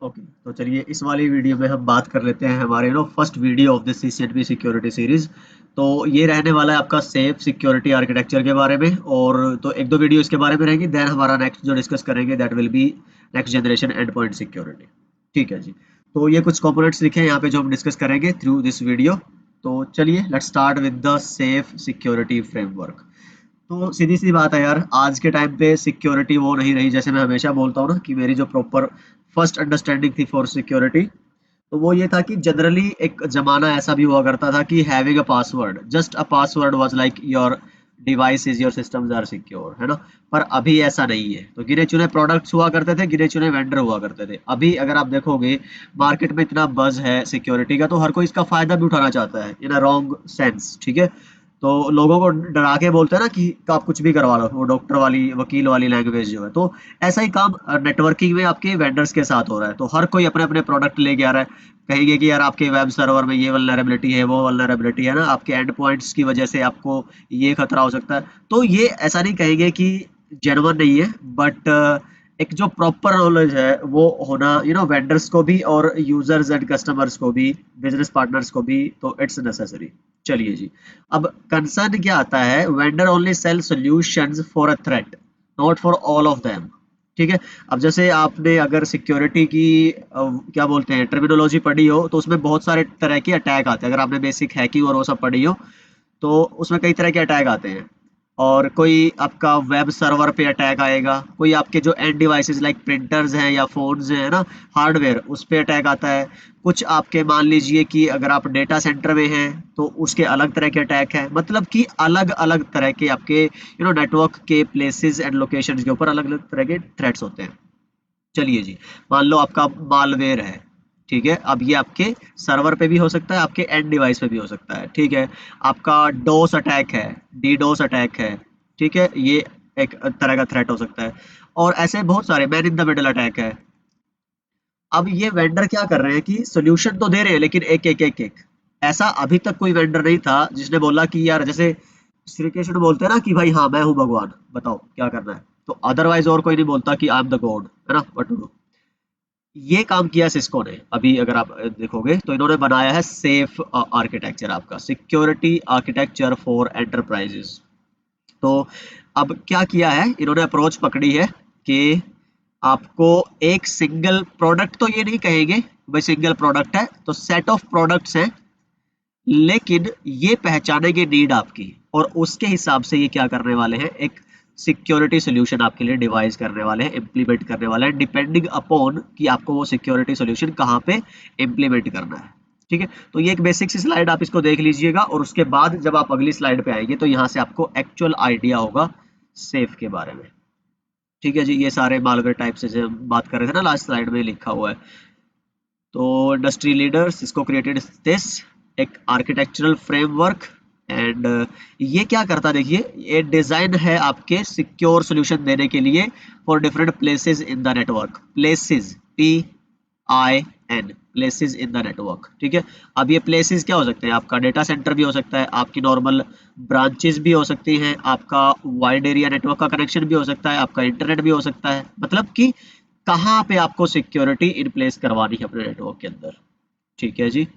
Okay, तो चलिए इस वाली वीडियो में हम बात कर लेते हैं हमारे first video of this CCNP security series. तो ये रहने वाला है आपका सेफ सिक्योरिटी आर्किटेक्चर के बारे में, और तो एक दो वीडियो इसके बारे में रहेंगी। देन हमारा नेक्स्ट जो डिस्कस करेंगे that will be next generation and point security. ठीक है जी। तो ये कुछ कंपोनेंट्स लिखे हैं यहाँ पे जो हम डिस्कस करेंगे थ्रू दिस वीडियो। तो चलिए let's start with the safe security framework. तो सीधी सी बात है यार, आज के टाइम पे सिक्योरिटी वो नहीं रही। जैसे मैं हमेशा बोलता हूँ ना कि मेरी जो प्रॉपर फर्स्ट अंडरस्टैंडिंग थी फॉर सिक्योरिटी, तो वो ये था कि जनरली एक जमाना ऐसा भी हुआ करता था कि having a password, just a password was like your device is your systems are secure, है ना। पर अभी ऐसा नहीं है। तो गिने चुने प्रोडक्ट्स हुआ करते थे, गिने चुने वेंडर हुआ करते थे। अभी अगर आप देखोगे मार्केट में इतना बज है सिक्योरिटी का, तो हर कोई इसका फायदा भी उठाना चाहता है इन अ रॉन्ग सेंस। ठीक है। तो लोगों को डरा के बोलते हैं ना कि आप कुछ भी करवा लो, वो डॉक्टर वाली वकील वाली लैंग्वेज जो है। तो ऐसा ही काम नेटवर्किंग में आपके वेंडर्स के साथ हो रहा है। तो हर कोई अपने अपने प्रोडक्ट लेके आ रहा है, कहेंगे कि यार आपके वेब सर्वर में ये वल्नरेबिलिटी है, वो वल्नरेबिलिटी है ना, आपके एंड पॉइंट्स की वजह से आपको ये खतरा हो सकता है। तो ये ऐसा नहीं कहेंगे कि जेन्युइन नहीं है, बट एक जो प्रॉपर नॉलेज है वो होना वेंडर्स को भी और यूजर्स एंड कस्टमर्स को भी, बिजनेस पार्टनर्स को भी, तो इट्स नेसेसरी। चलिए जी। अब कंसर्न क्या आता है, vendor only sell solutions for a threat, not for all of them. ठीक है। अब जैसे आपने अगर सिक्योरिटी की क्या बोलते हैं टर्मिनोलॉजी पढ़ी हो, तो उसमें बहुत सारे तरह के अटैक आते हैं। अगर आपने बेसिक हैकिंग और वो सब पढ़ी हो, तो उसमें कई तरह के अटैक आते हैं। और कोई आपका वेब सर्वर पे अटैक आएगा, कोई आपके जो एंड डिवाइसेस लाइक प्रिंटर्स हैं या फोन्स हैं ना, हार्डवेयर, उस पे अटैक आता है। कुछ आपके मान लीजिए कि अगर आप डेटा सेंटर में हैं तो उसके अलग तरह के अटैक है। मतलब कि अलग अलग तरह के आपके नेटवर्क के प्लेसेस एंड लोकेशंस के ऊपर अलग अलग तरह के थ्रेट्स होते हैं। चलिए जी। मान लो आपका मालवेयर है। ठीक है। अब ये आपके सर्वर पे भी हो सकता है, आपके एंड डिवाइस पे भी हो सकता है। ठीक है। आपका डोस अटैक है, डीडोस अटैक है। ठीक है। ये एक तरह का थ्रेट हो सकता है। और ऐसे बहुत सारे man in the middle attack है। अब ये वेंडर क्या कर रहे हैं कि सोल्यूशन तो दे रहे हैं, लेकिन एक एक एक एक ऐसा अभी तक कोई वेंडर नहीं था जिसने बोला कि यार, जैसे श्री कृष्ण बोलते हैं ना कि भाई हाँ मैं हूँ भगवान, बताओ क्या करना है। तो अदरवाइज और कोई नहीं बोलता कि आई एम द गॉड, है ना, व्हाट टू डू। ये काम किया सिस्को ने। अभी अगर आप देखोगे तो इन्होंने बनाया है सेफ आर्किटेक्चर, आपका सिक्योरिटी आर्किटेक्चर फॉर एंटरप्राइजेस। तो अब क्या किया है, इन्होंने अप्रोच पकड़ी है कि आपको एक सिंगल प्रोडक्ट, तो ये नहीं कहेंगे भाई सिंगल प्रोडक्ट है, तो सेट ऑफ प्रोडक्ट्स हैं, लेकिन ये पहचानेंगे नीड आपकी, और उसके हिसाब से ये क्या करने वाले हैं, एक सिक्योरिटी सोल्यूशन आपके लिए डिवाइस करने वाले हैं, इम्प्लीमेंट करने वाले हैं, डिपेंडिंग अपॉन कि आपको वो सिक्योरिटी सोल्यूशन कहाँ पे इम्प्लीमेंट करना है। ठीक है। तो ये एक बेसिक सी स्लाइड आप इसको देख लीजिएगा, और उसके बाद जब आप अगली स्लाइड पे आएंगे तो यहाँ से आपको एक्चुअल आइडिया होगा सेफ के बारे में। ठीक है जी। ये सारे मालवेयर टाइप से जो हम बात कर रहे थे ना, लास्ट स्लाइड में लिखा हुआ है। तो इंडस्ट्री लीडर्स इसको क्रिएटेड दिस, एक आर्किटेक्चरल फ्रेमवर्क। एंड ये क्या करता है, देखिए ये डिजाइन है आपके सिक्योर सॉल्यूशन देने के लिए for different places in the network. Places, PIN, places in the network. ठीक है। अब ये प्लेसेस क्या हो सकते हैं, आपका डेटा सेंटर भी हो सकता है, आपकी नॉर्मल ब्रांचेस भी हो सकती हैं, आपका वाइड एरिया नेटवर्क का कनेक्शन भी हो सकता है, आपका इंटरनेट भी हो सकता है। मतलब कि कहाँ पे आपको सिक्योरिटी इन प्लेस करवानी है अपने नेटवर्क के अंदर। ठीक है जी।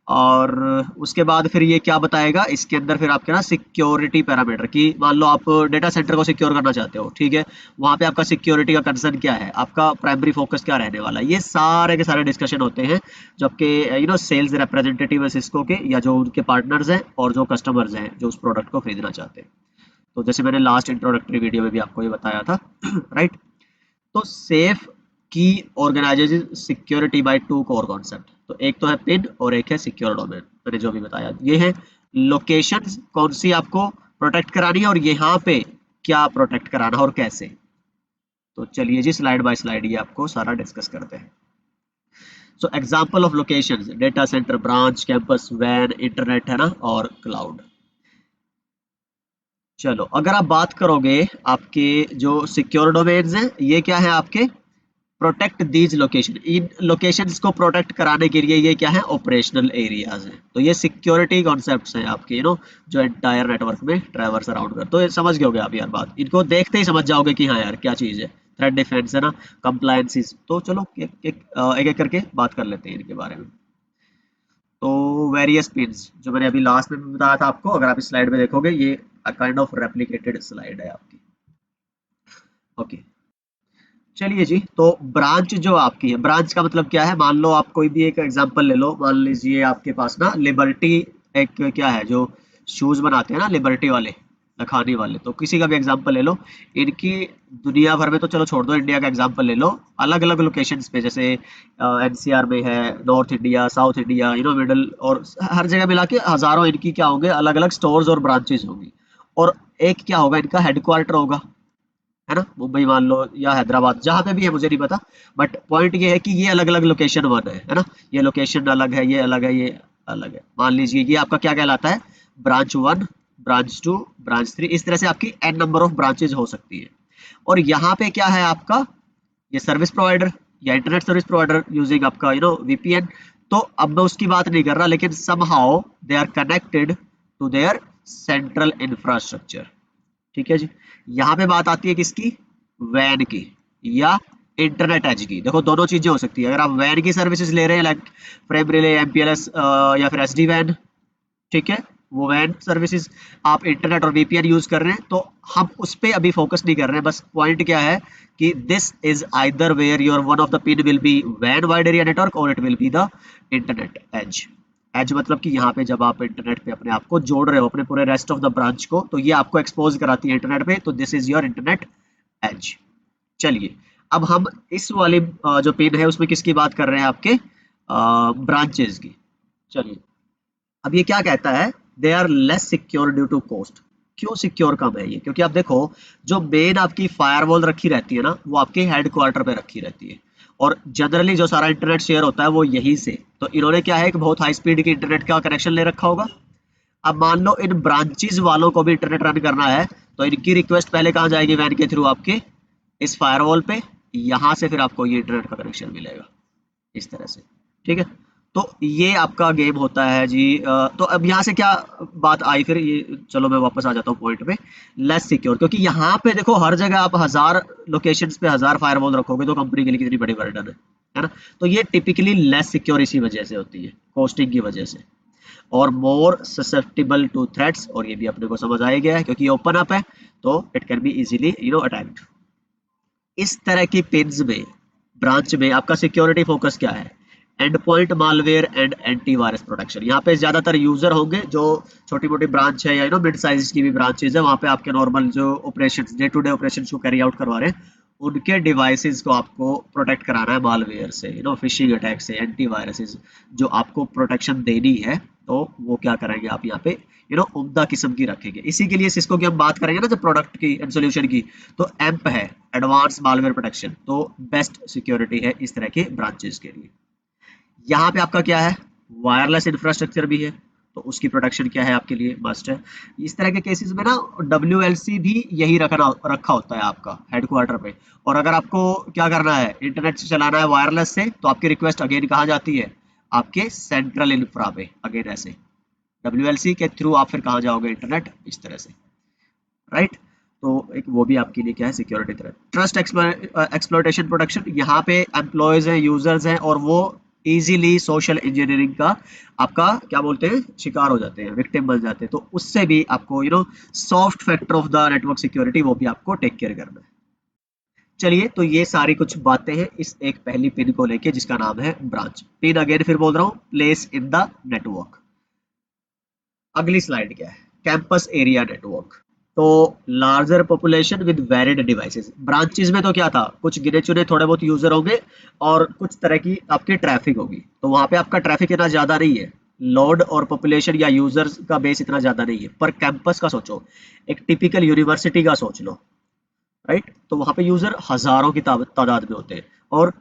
और उसके बाद फिर ये क्या बताएगा इसके अंदर, फिर आपके ना सिक्योरिटी पैरामीटर की, मान लो आप डेटा सेंटर को सिक्योर करना चाहते हो। ठीक है। वहां पे आपका सिक्योरिटी का कंसर्न क्या है, आपका प्राइमरी फोकस क्या रहने वाला है, ये सारे के सारे डिस्कशन होते हैं जो आपके सेल्स रिप्रेजेंटेटिव है सिस्को के, या जो उनके पार्टनर्स हैं और जो कस्टमर्स हैं जो उस प्रोडक्ट को खरीदना चाहते हैं। तो जैसे मैंने लास्ट इंट्रोडक्टरी वीडियो में भी आपको ये बताया था राइट। तो सेफ की organisation security by two core concept. तो एक तो है पिन और एक है सिक्योर डोमेन। मैंने जो भी बताया ये है लोकेशन कौन सी आपको प्रोटेक्ट करानी है, और यहाँ पे क्या प्रोटेक्ट कराना है और कैसे। तो चलिए जी स्लाइड बाय स्लाइड ये आपको सारा डिस्कस करते हैं। So example of locations, data centre, branch, campus, वैन, इंटरनेट, है ना, और क्लाउड। चलो अगर आप बात करोगे आपके जो सिक्योर डोमेन्स हैं, ये क्या है आपके protect these location, in locations को प्रोटेक्ट कराने के लिए ये क्या है, ऑपरेशनल एरियाज हैं। तो ये सिक्योरिटी कॉन्सेप्ट्स हैं आपके जो एंटायर नेटवर्क में ट्रैवर्स अराउंड कर। तो ये समझ गए होगे आप यार बात, इनको देखते ही समझ जाओगे कि हाँ यार क्या चीज़ है। थ्रेट डिफेंस है ना, कंप्लायंसेस। तो चलो एक एक करके बात कर लेते हैं इनके बारे में। तो वेरियस पिन्स जो मैंने अभी लास्ट में भी बताया था आपको, अगर आप इस स्लाइड में देखोगे ये काइंड ऑफ रेप्लिकेटेड स्लाइड है आपकी। ओके चलिए जी, तो ब्रांच जो आपकी है, ब्रांच का मतलब क्या है, मान लो आप कोई भी एक एग्जांपल ले लो, मान लीजिए आपके पास ना लिबर्टी एक क्या है जो शूज बनाते हैं ना लिबर्टी वाले, लखानी वाले, तो किसी का भी एग्जांपल ले लो। इनकी दुनिया भर में तो चलो छोड़ दो, इंडिया का एग्जांपल ले लो, अलग अलग लोकेशंस पे, जैसे एनसीआर में है, north India, south India, middle, और हर जगह मिला के हजारों इनकी क्या होंगे, अलग अलग स्टोर्स और ब्रांचेज होंगी। और एक क्या होगा, इनका हेडक्वार्टर होगा, है ना, मुंबई मान लो या हैदराबाद, जहां पे भी है मुझे नहीं पता, बट पॉइंट ये है कि ये अलग अलग लोकेशन वन है ना, ये लोकेशन अलग है, ये अलग है, ये अलग है। मान लीजिए ये आपका क्या कहलाता है, branch one, branch two, branch three, इस तरह से आपकी एन नंबर ऑफ ब्रांचेज हो सकती है। और यहाँ पे क्या है आपका, ये सर्विस प्रोवाइडर या इंटरनेट सर्विस प्रोवाइडर यूजिंग आपका वीपीएन। तो अब मैं उसकी बात नहीं कर रहा, लेकिन somehow they are connected to their central infrastructure. ठीक है जी। यहाँ पे बात आती है किसकी, वैन की या इंटरनेट एज की। देखो दोनों चीजें हो सकती है, अगर आप वैन की सर्विसेज ले रहे हैं लाइक फ्रेम रिले, एमपीएलएस या फिर एसडी वैन, ठीक है, वो वैन सर्विसेज आप इंटरनेट और वीपीएन यूज कर रहे हैं, तो हम उस पे अभी फोकस नहीं कर रहे हैं। बस पॉइंट क्या है कि this is either where your one of the pin will be वैन वाइड एरिया नेटवर्क और it will be the internet edge. Edge मतलब कि यहाँ पे जब आप इंटरनेट पे अपने आप को जोड़ रहे हो अपने पूरे रेस्ट ऑफ द ब्रांच को, तो ये आपको एक्सपोज कराती है इंटरनेट पे, तो this is your internet edge. चलिए अब हम इस वाली जो पिन है उसमें किसकी बात कर रहे हैं, आपके ब्रांचेस की। चलिए अब ये क्या कहता है, they are less secure due to cost. क्यों सिक्योर कम है ये, क्योंकि आप देखो जो मेन आपकी फायरवॉल रखी रहती है ना, वो आपके हेडक्वार्टर पे रखी रहती है, और जनरली जो सारा इंटरनेट शेयर होता है वो यहीं से। तो इन्होंने क्या है कि बहुत हाई स्पीड की इंटरनेट का कनेक्शन ले रखा होगा। अब मान लो इन ब्रांचेस वालों को भी इंटरनेट रन करना है, तो इनकी रिक्वेस्ट पहले कहाँ जाएगी, वैन के थ्रू आपके इस फायरवॉल पे, यहाँ से फिर आपको ये इंटरनेट का कनेक्शन मिलेगा इस तरह से। ठीक है, तो ये आपका गेम होता है जी। तो अब यहाँ से क्या बात आई फिर, ये चलो मैं वापस आ जाता हूँ पॉइंट पे, लेस सिक्योर, क्योंकि यहाँ पे देखो हर जगह आप 1000 लोकेशंस पे 1000 फायरवॉल रखोगे तो कंपनी के लिए कितनी बड़ी बर्डन है ना। तो ये टिपिकली लेस सिक्योर इसी वजह से होती है, कॉस्टिंग की वजह से, और मोर ससेप्टिबल टू थ्रेट्स, और ये भी अपने को समझ आ गया है क्योंकि ये ओपन अप है, तो it can be easily attacked. इस तरह की पिन्स में, ब्रांच में आपका सिक्योरिटी फोकस क्या है, and point malware and antivirus protection. यहाँ पे ज्यादातर यूजर होंगे जो छोटी मोटी ब्रांच है या मिड साइज की भी ब्रांचेज है, वहाँ पे आपके नॉर्मल जो operation day to day operation को कैरी आउट करवा रहे हैं, उनके डिवाइसेस को आपको प्रोटेक्ट कराना है मालवेयर से, फिशिंग अटैक से, एंटीवायरसेस जो आपको प्रोटेक्शन देनी है, तो वो क्या करेंगे आप यहाँ पे उम्दा किस्म की रखेंगे। इसी के लिए सिस्को की हम बात करेंगे ना जब प्रोडक्ट की एंड सोल्यूशन की, तो एम्प है, एडवांस मालवेयर प्रोटेक्शन, तो बेस्ट सिक्योरिटी है इस तरह के ब्रांचेस के लिए। यहाँ पे आपका क्या है, वायरलेस इंफ्रास्ट्रक्चर भी है, तो उसकी प्रोटेक्शन क्या है आपके लिए मस्ट है। इस तरह के केसेस में ना WLC भी यही रखा होता है आपका हेडक्वार्टर पे। और अगर आपको क्या करना है, इंटरनेट से चलाना है वायरलेस से, तो आपकी रिक्वेस्ट अगेन कहाँ जाती है, आपके सेंट्रल इंफ्रा पे, अगेन ऐसे WLC के थ्रू आप फिर कहाँ जाओगे, इंटरनेट, इस तरह से, राइट। तो एक वो भी आपके लिए क्या है, security threat. Trust exploitation protection, यहाँ पे एम्प्लॉयज हैं, यूजर्स हैं, और वो इजीली सोशल इंजीनियरिंग का आपका क्या बोलते हैं, शिकार हो जाते हैं, विक्टिम बन जाते हैं, तो उससे भी आपको soft factor of the network security वो भी आपको टेक केयर करना है। चलिए तो ये सारी कुछ बातें हैं इस एक पहली पिन को लेके जिसका नाम है ब्रांच पिन। अगेन फिर बोल रहा हूँ, प्लेस इन द नेटवर्क। अगली स्लाइड क्या है, कैंपस एरिया नेटवर्क। तो larger population with varied devices. Branches में तो क्या था, कुछ गिने चुने थोड़े बहुत यूजर होंगे और कुछ तरह की आपकी ट्रैफिक होगी, तो वहां पे आपका ट्रैफिक इतना ज्यादा नहीं है, लोड और पॉपुलेशन या यूजर्स का बेस इतना ज्यादा नहीं है। पर कैंपस का सोचो, एक टिपिकल यूनिवर्सिटी का सोच लो, राइट, तो वहां पे यूजर हजारों की तादाद में होते हैं। और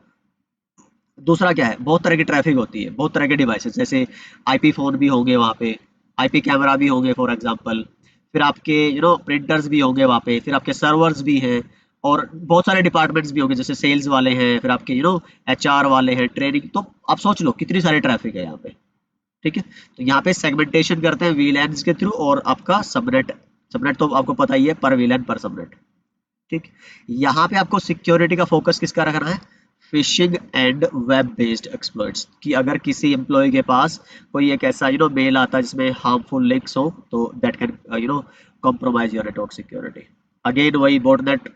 दूसरा क्या है, बहुत तरह की ट्रैफिक होती है, बहुत तरह के डिवाइसेस, जैसे आईपी फोन भी होंगे वहाँ पे, आईपी कैमरा भी होंगे फॉर एग्जांपल, फिर आपके प्रिंटर्स भी होंगे वहाँ पे, फिर आपके सर्वर्स भी हैं, और बहुत सारे डिपार्टमेंट्स भी होंगे, जैसे सेल्स वाले हैं, फिर आपके HR वाले हैं, ट्रेनिंग। तो आप सोच लो कितनी सारी ट्रैफिक है यहाँ पे। ठीक है, तो यहाँ पे सेगमेंटेशन करते हैं वीलैन्स के थ्रू, और आपका सबनेट, सबनेट तो आपको पता ही है, पर वीलैन पर सबनेट। ठीक, यहाँ पे आपको सिक्योरिटी का फोकस किसका रखना है, fishing and web based exploits, कि अगर किसी एम्प्लॉय के पास कोई एक ऐसा मेल आता है जिसमें हार्मफुल लिंक्स हो, तो that can compromise your network security. Again वही बॉटनेट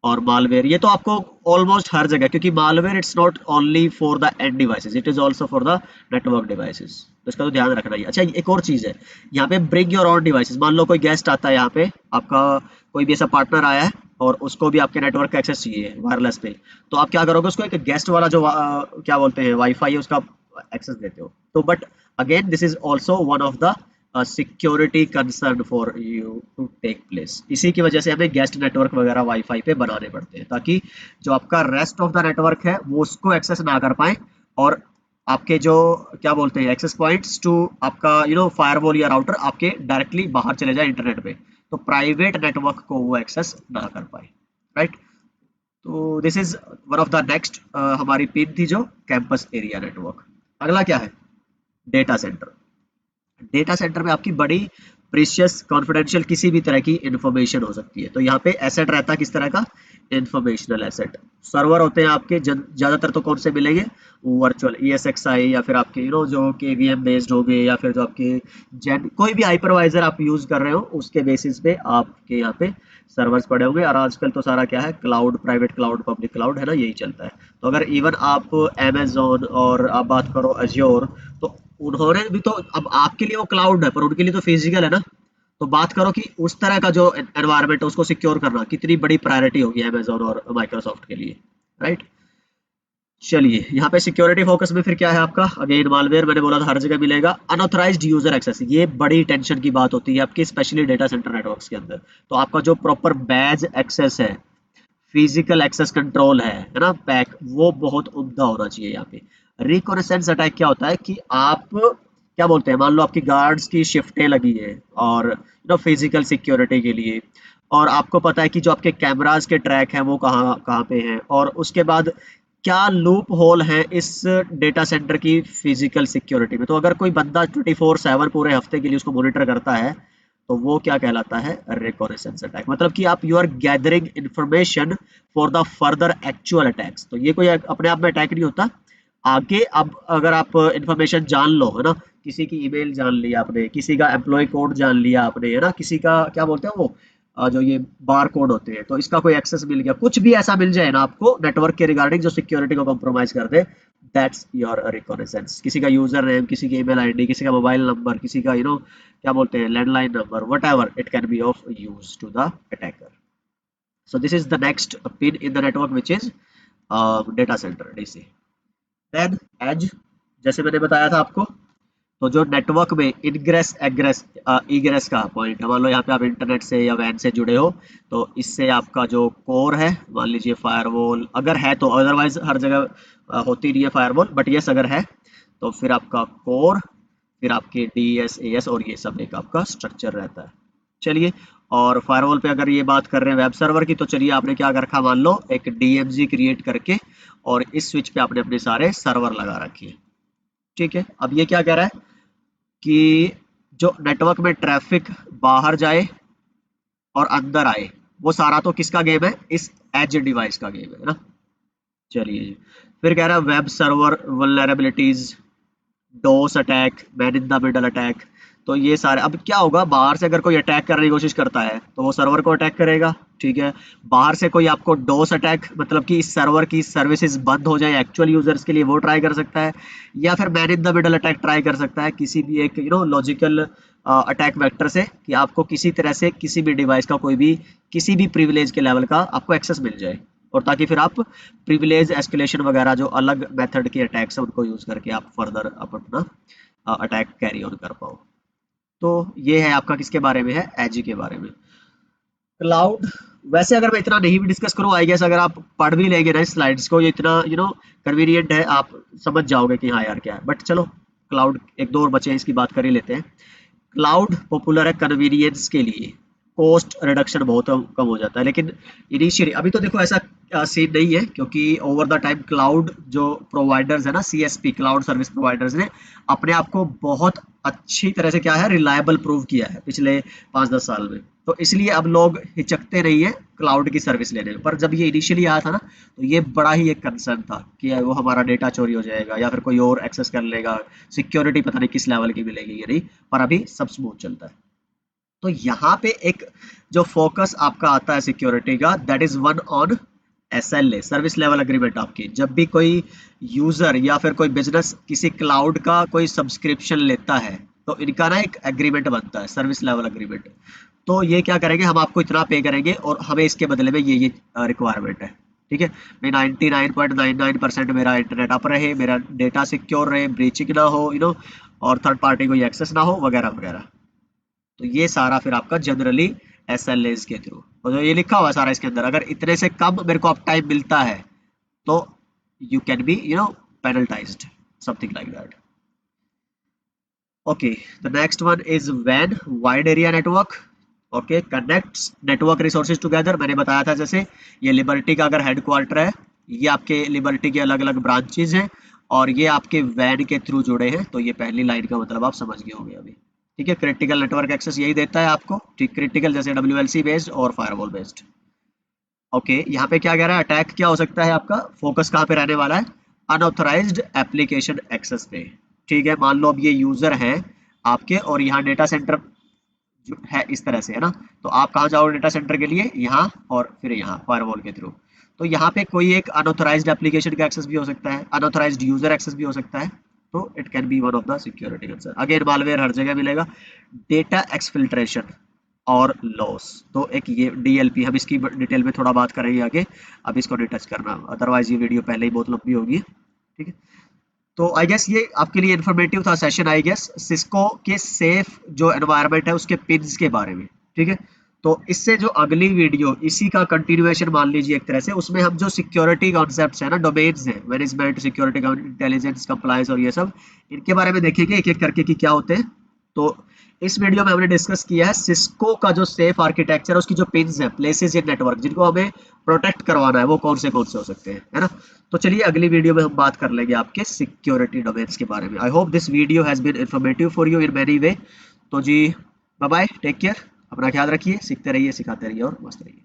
और मालवेयर, ये तो आपको ऑलमोस्ट हर जगह, क्योंकि malware it's not only for the end devices, it is also for the network devices, तो इसका तो ध्यान रखना ही। अच्छा, एक और चीज है यहाँ पे, ब्रिंग योर ओन डिवाइसेस। मान लो कोई गेस्ट आता है यहाँ पे, आपका कोई भी ऐसा पार्टनर आया है और उसको भी आपके नेटवर्क का एक्सेस चाहिए वायरलेस पे, तो आप क्या करोगे, उसको एक गेस्ट वाला जो क्या बोलते हैं वाईफाई है उसका एक्सेस देते हो। तो but again this is also one of the security concern for you to take place. इसी की वजह से हमें गेस्ट नेटवर्क वगैरह वाईफाई पे बनाने पड़ते हैं, ताकि जो आपका रेस्ट ऑफ द नेटवर्क है वो उसको एक्सेस ना कर पाए, और आपके जो क्या बोलते हैं एक्सेस पॉइंट्स टू आपका फायरवॉल या राउटर आपके डायरेक्टली बाहर चले जाए इंटरनेट पे, तो प्राइवेट नेटवर्क को वो एक्सेस ना कर पाए, राइट। तो this is one of the next हमारी पिन थी जो कैंपस एरिया नेटवर्क। अगला क्या है, डेटा सेंटर। डेटा सेंटर में आपकी बड़ी प्रीशियस कॉन्फिडेंशियल किसी भी तरह की इंफॉर्मेशन हो सकती है, तो यहाँ पे एसेट रहता है किस तरह का, इंफॉर्मेशनल एसेट। सर्वर होते हैं आपके ज्यादातर तो कौन से मिलेंगे, वर्चुअल ESXi, या फिर आपके जो KVM बेस्ड हो गए, या फिर जो आपके जेन कोई भी हाइपरवाइजर आप यूज कर रहे हो उसके बेसिस पे आपके यहाँ पे सर्वर्स पड़े होंगे। और आजकल तो सारा क्या है, cloud, private cloud, public cloud है ना, यही चलता है। तो अगर इवन आप Amazon और आप बात करो अज्योर, तो उन्होंने भी तो, अब आपके लिए वो क्लाउड है पर उनके लिए तो फिजिकल है ना। तो बात करो कि उस तरह का जो एनवायरनमेंट है उसको सिक्योर करना कितनी बड़ी प्रायोरिटी होगी अमेजोन और माइक्रोसॉफ्ट के लिए, राइट। चलिए, यहाँ पे सिक्योरिटी फोकस में फिर क्या है आपका, अगेन मालवेयर, मैंने बोला था हर जगह मिलेगा। अनऑथराइज्ड यूजर एक्सेस, ये बड़ी टेंशन की बात होती है आपकी, स्पेशली डेटा सेंटर नेटवर्क्स के अंदर। तो आपका जो प्रॉपर बैज एक्सेस है, फिजिकल एक्सेस कंट्रोल है ना, पैक, वो बहुत उम्दा होना चाहिए यहाँ पे। रिकॉनेसेंस अटैक क्या होता है कि आप क्या बोलते हैं, मान लो आपकी गार्ड्स की शिफ्टें लगी है और फिजिकल सिक्योरिटी के लिए, और आपको पता है कि जो आपके कैमरास के ट्रैक हैं वो कहाँ कहाँ पे हैं, और उसके बाद क्या लूप होल है इस डेटा सेंटर की फिजिकल सिक्योरिटी में। तो अगर कोई बंदा 24/7 पूरे हफ्ते के लिए उसको मॉनिटर करता है, तो वो क्या कहलाता है, रिकॉनेसेंस अटैक। मतलब कि आप you are gathering information for the further actual attacks. तो ये कोई अपने आप में अटैक नहीं होता, आगे अब अगर आप इंफॉर्मेशन जान लो, है ना, किसी की ईमेल जान लिया आपने, किसी का एम्प्लॉय कोड जान लिया आपने, है ना, किसी का क्या बोलते हैं वो जो ये बार कोड होते हैं, तो इसका कोई एक्सेस मिल गया, कुछ भी ऐसा मिल जाए ना आपको नेटवर्क के रिगार्डिंग जो सिक्योरिटी को कॉम्प्रोमाइज कर दे, दैट्स योर रिकॉनेसेंस। किसी का यूजर नेम, किसी की ईमेल आईडी, किसी का मोबाइल नंबर, किसी का क्या बोलते हैं landline number, whatever it can be of use to the attacker. So this is the next pin in the network which is data centre DC. Then as, जैसे मैंने बताया था आपको, तो जो नेटवर्क में इनग्रेस एग्रेस इग्रेस का point है, मान लो यहाँ पे आप इंटरनेट से या वैन से जुड़े हो, तो इससे आपका जो कोर है, मान लीजिए फायरवॉल अगर है, तो अदरवाइज हर जगह होती नहीं है फायरवॉल, बट यस अगर है तो फिर आपका कोर, फिर आपके DSAS, और ये सब एक आपका स्ट्रक्चर रहता है। चलिए, और फायरवॉल पे अगर ये बात कर रहे हैं वेब सर्वर की, तो चलिए आपने क्या कर रखा, मान लो एक DMZ क्रिएट करके, और इस स्विच पे आपने अपने सारे सर्वर लगा रखे हैं। ठीक है, अब ये क्या कह रहा है कि जो नेटवर्क में ट्रैफिक बाहर जाए और अंदर आए, वो सारा तो किसका गेम है, इस एज डिवाइस का गेम है ना। चलिए, फिर कह रहा है web server vulnerabilities, dose attack, man in the middle attack. तो ये सारे, अब क्या होगा, बाहर से अगर कोई अटैक करने की कोशिश करता है तो वो सर्वर को अटैक करेगा, ठीक है। बाहर से कोई आपको डोस अटैक, मतलब कि इस सर्वर की सर्विसेज बंद हो जाए एक्चुअल यूजर्स के लिए, वो ट्राई कर सकता है, या फिर man in the middle attack try कर सकता है किसी भी एक लॉजिकल अटैक वेक्टर से, कि आपको किसी तरह से किसी भी डिवाइस का कोई भी किसी भी प्रिविलेज के लेवल का आपको एक्सेस मिल जाए, और ताकि फिर आप प्रिविलेज एस्केलेशन वगैरह जो अलग मेथड के अटैक्स है उनको यूज करके आप फर्दर अपना अटैक कैरी ऑन कर पाओ। तो ये है आपका किसके बारे में है, एजी के बारे में। क्लाउड, वैसे अगर मैं इतना नहीं भी डिस्कस करूं, आई गेस अगर आप पढ़ भी लेंगे ना इस स्लाइड्स को, ये इतना कन्वीनियंट है, आप समझ जाओगे कि हाँ यार क्या है। बट चलो, क्लाउड एक दो और बचे हैं, इसकी बात कर ही लेते हैं। क्लाउड पॉपुलर है कन्वीनियंस के लिए, कॉस्ट रिडक्शन बहुत कम हो जाता है, लेकिन इनिशियली अभी तो देखो ऐसा सीन नहीं है, क्योंकि ओवर द टाइम क्लाउड जो प्रोवाइडर्स है ना, CSP क्लाउड सर्विस प्रोवाइडर्स ने अपने आप को बहुत अच्छी तरह से क्या है, रिलायबल प्रूव किया है पिछले 5-10 साल में। तो इसलिए अब लोग हिचकते नहीं है क्लाउड की सर्विस लेने में। पर जब ये इनिशियली आया था ना, तो ये बड़ा ही एक कंसर्न था कि वो हमारा डेटा चोरी हो जाएगा या फिर कोई और एक्सेस कर लेगा, सिक्योरिटी पता नहीं किस लेवल की मिलेगी या नहीं। पर अभी सब स्मूथ चलता है। तो यहाँ पे एक जो फोकस आपका आता है सिक्योरिटी का, that is one on SLA, service level agreement. आपकी जब भी कोई यूजर या फिर कोई बिजनेस किसी क्लाउड का कोई सब्सक्रिप्शन लेता है, तो इनका ना एक एग्रीमेंट बनता है, सर्विस लेवल एग्रीमेंट। तो ये क्या करेंगे, हम आपको इतना पे करेंगे और हमें इसके बदले में ये रिक्वायरमेंट है। ठीक है, मैं 99.99% मेरा इंटरनेट अप रहे, मेरा डेटा सिक्योर रहे, ब्रीचिंग ना हो, और थर्ड पार्टी को एक्सेस ना हो, वगैरह वगैरह। तो ये सारा फिर आपका जनरली SLAs के थ्रू, और जो ये लिखा हुआ है सारा इसके अंदर, अगर इतने से कम मेरे को अप टाइम मिलता है तो you can be penalized, something like that. Okay, the next one is WAN, wide area network. Okay, connects network resources together. मैंने बताया था जैसे ये लिबर्टी का अगर हेडक्वार्टर है, ये आपके लिबर्टी के अलग अलग ब्रांचेज हैं, और ये आपके WAN के थ्रू जुड़े हैं। तो ये पहली लाइन का मतलब आप समझ गए होंगे अभी। ठीक है, क्रिटिकल नेटवर्क एक्सेस यही देता है आपको। ठीक, क्रिटिकल जैसे WLC बेस्ड और फायरवॉल बेस्ड। ओके, यहाँ पे क्या कह रहा है, अटैक क्या हो सकता है आपका, फोकस कहाँ पे रहने वाला है, अनऑथराइज्ड एप्लीकेशन एक्सेस पे। ठीक है, मान लो अब ये यूजर है आपके, और यहाँ डेटा सेंटर जो है इस तरह से है ना, तो आप कहाँ जाओगे डेटा सेंटर के लिए, यहाँ और फिर यहाँ फायरवॉल के थ्रू। तो यहाँ पे कोई एक अनऑथराइज्ड एप्लीकेशन का एक्सेस भी हो सकता है, अनऑथराइज्ड यूजर एक्सेस भी हो सकता है। तो it can be one of the security concern. Again malware हर जगह मिलेगा। डेटा एक्सफिल्ट्रेशन और लॉस, तो एक ये DLP, हम इसकी डिटेल में थोड़ा बात करेंगे आगे, अब इसको नहीं टच करना, अदरवाइज ये वीडियो पहले ही बहुत लंबी होगी। ठीक है, तो आई गेस ये आपके लिए इन्फॉर्मेटिव था सेशन, आई गेस सिस्को के सेफ जो एनवायरनमेंट है उसके पिन्स के बारे में। ठीक है, तो इससे जो अगली वीडियो इसी का कंटिन्यूएशन मान लीजिए एक तरह से, उसमें हम जो सिक्योरिटी कॉन्सेप्ट्स है ना, डोमेन्स है, मैनेजमेंट, सिक्योरिटी, इंटेलिजेंस, कंप्लायंस और ये सब, इनके बारे में देखेंगे एक एक करके कि क्या होते हैं। तो इस वीडियो में हमने डिस्कस किया है सिस्को का जो सेफ आर्किटेक्चर है, उसकी जो पिन्स है, प्लेसेस इन नेटवर्क जिनको हमें प्रोटेक्ट करवाना है, वो कौन से हो सकते हैं, है ना। तो चलिए अगली वीडियो में हम बात कर लेंगे आपके सिक्योरिटी डोमेन्स के बारे में। I hope this video has been informative for you in many way. तो जी बाय बाय, टेक केयर, अपना ख्याल रखिए, सीखते रहिए, सिखाते रहिए और मस्त रहिए।